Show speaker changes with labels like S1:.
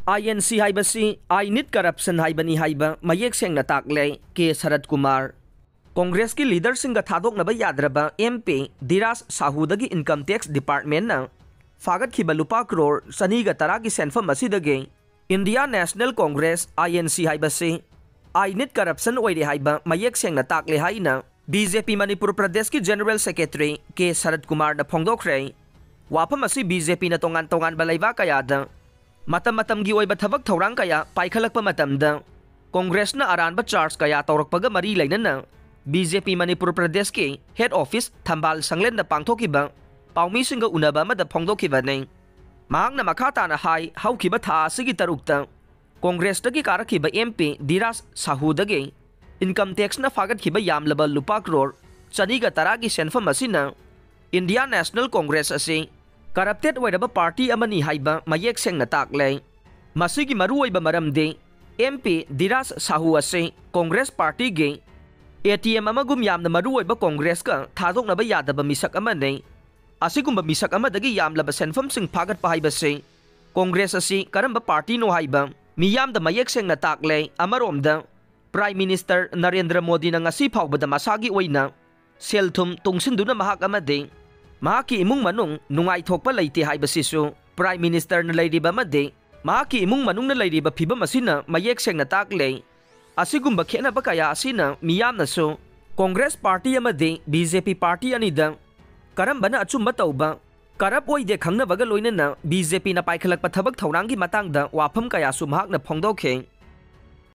S1: INC हाइबसी unit corruption हाइबनी हाइबा मयेक सेंगना ताकले के शरद कुमार कांग्रेस की लीडर सिंह थादोकनबा याद्रबा MP धीराज साहूदगी इनकम टैक्स डिपार्टमेंट ना फागतखिबा लुपा करोड़ सनीगा तरा की सेंफम असिदगे इंडिया नेशनल कांग्रेस INC हाइबसी आई निट करप्शन ओइरे हाइबा मयेक सेंगना ताकले हाइना BJP मणिपुर प्रदेश की जनरल सेक्रेटरी के शरद कुमार ना फोंदोखरे वाफम असि BJP ना तोंगान तोंगान बलैबा कयादा मतम की ओइबा थबक थौरांग कया पाइखलकपा मतमदा कांग्रेस ना अरानबा चार्ज कया तौरकपगा मरी लेनना BJP मणिपुर प्रदेश के हेड ऑफिस थंबाल संगलेन पांथोखिबा पाउमी सिंग उनबा मद फोंदोखिबने महांगना मखा ताना हाई हौखिबा था असिगी तरुकता कांग्रेस दगी कारखिबा MP धीराज साहूदगे इनकम टैक्स ना फागतखिबा यामलबा लुपा करोड़ चनीगा तरा की सेंफम असिना इंडिया नेशनल कांग्रेस असे करप्टेड ओइरबा पार्टी अमनी हाइबा मयेक सेंगना ताकले मसिगी मरुओइबा मरमदे MP धीराज साहू असे कांग्रेस पार्टी गे ATM अमगुम यामना मरुओइबा कांग्रेस का थादोकनबा यादबा मिसक अमने असिगुम्बा मिसक अमदगी यामलबा सेंफम सिंह फागतपा हाइबसे कांग्रेस असी करंबा पार्टी नो हाइबा मियामदा मयेक सेंगना ताकले अमरोमदा प्राइम मिनिस्टर नरेंद्र मोदी ना ngasi फावबदा मसागी ओइना सेलथुम तुंगसिनदुना महाक अमदे महाकी इमुंग मनुंग नुंगाई थोकपा लैते हाइबसिसु प्राइम मिनिस्टर न लैरिबा मदे महाकी इमुंग मनुंग न लैरिबा फिबम असिना मयेक सेंगना ताकले असिगुम्बा खेनबा कया असिना मियामनसु कांग्रेस पार्टी अमदे BJP पार्टी अनिदा करंबना अचुम्बा तौबा करप ओइदे खंगनबगा लोइनना BJP ना पाइखलकपा थबक थौरांगी मतंगदा वाफम कयासु महाकना फोंदोखे